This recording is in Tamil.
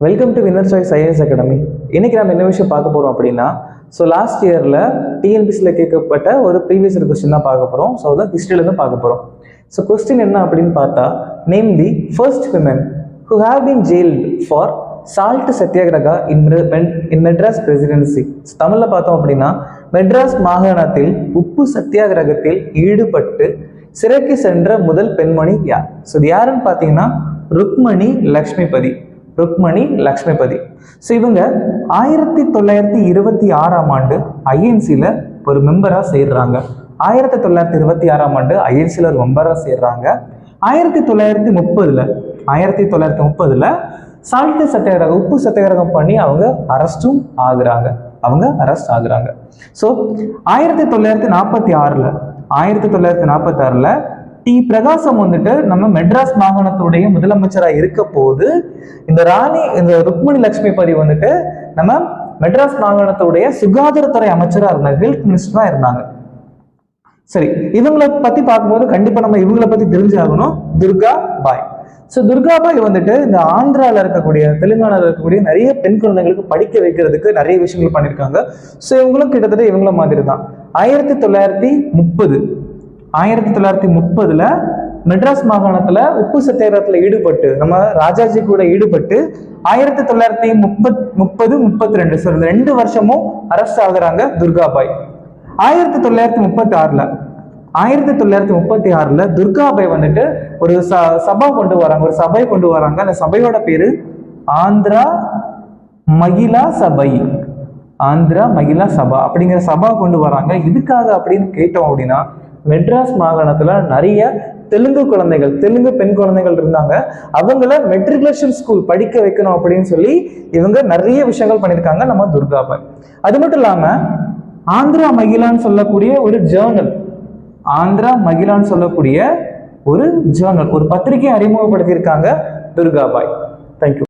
Welcome to winner choice IAS academy. இன்னைக்கு நம்ம என்ன விஷயம் பார்க்க போகிறோம் அப்படின்னா, லாஸ்ட் இயரில் டிஎன்பிசியில் கேட்கப்பட்ட ஒரு ப்ரீவியஸ் இயர் கொஸ்டின் தான் பார்க்க போகிறோம். அதான் ஹிஸ்ட்ரியிலேருந்து பார்க்க போகிறோம். கொஸ்டின் என்ன அப்படின்னு பார்த்தா, name the first women who have been jailed for salt satyagraha in Madras presidency. தமிழில் பார்த்தோம் அப்படின்னா, மெட்ராஸ் மாகாணத்தில் உப்பு சத்தியாகிரகத்தில் ஈடுபட்டு சிறைக்கு சென்ற முதல் பெண்மணி யார்? இது யாருன்னு பார்த்தீங்கன்னா ருக்மணி லக்ஷ்மிபதி. இவங்க 1926ஆம் ஆண்டு ஐஎன்சியில் ஒரு மெம்பராக சேர்றாங்க. 1930ல் சால்ட் சத்தியாகிரகம் உப்பு சத்தியாகிரகம் பண்ணி அவங்க அரெஸ்ட் ஆகுறாங்க. 1946ல் டி பிரகாசம் நம்ம மெட்ராஸ் மாகாணத்துடைய முதலமைச்சராக இருக்க போது இந்த ருக்மணி லக்ஷ்மிபதி நம்ம மெட்ராஸ் மாகாணத்துடைய சுகாதாரத்துறை அமைச்சராக இருந்தாங்க, ஹெல்த் மினிஸ்டரா இருந்தாங்க. சரி, இவங்களை பத்தி பார்க்கும்போது கண்டிப்பா நம்ம இவங்களை பத்தி தெரிஞ்சாகணும். துர்கா பாய். துர்கா பாய் இந்த ஆந்திரால இருக்கக்கூடிய, தெலுங்கானால இருக்கக்கூடிய நிறைய பெண் குழந்தைகளுக்கு படிக்க வைக்கிறதுக்கு நிறைய விஷயங்கள் பண்ணியிருக்காங்க. இவங்களும் கிட்டத்தட்ட இவங்கள மாதிரி தான். 1930ல் மெட்ராஸ் மாகாணத்துல உப்பு சத்தியாகிரகத்துல ஈடுபட்டு நம்ம ராஜாஜி கூட ஈடுபட்டு 1932 இந்த 2 வருஷமும் அரெஸ்ட் ஆகுறாங்க துர்கா பாய். 1936ல துர்கா பாய் ஒரு சபை கொண்டு வராங்க. அந்த சபையோட பேரு ஆந்திரா மகிழா சபா அப்படிங்கிற சபா கொண்டு வராங்க. இதுக்காக அப்படின்னு கேட்டோம் அப்படின்னா, மெட்ராஸ் மாகாணத்துல நிறைய தெலுங்கு பெண் குழந்தைகள் இருந்தாங்க. அவங்கள மெட்ரிகுலேஷன் ஸ்கூல் படிக்க வைக்கணும் அப்படின்னு சொல்லி இவங்க நிறைய விஷயங்கள் பண்ணியிருக்காங்க நம்ம துர்கா பாய். அது மட்டும் இல்லாம ஆந்திரா மகிழான்னு சொல்லக்கூடிய ஒரு ஜேர்னல், ஒரு பத்திரிகை அறிமுகப்படுத்தியிருக்காங்க துர்கா பாய். தேங்க்யூ.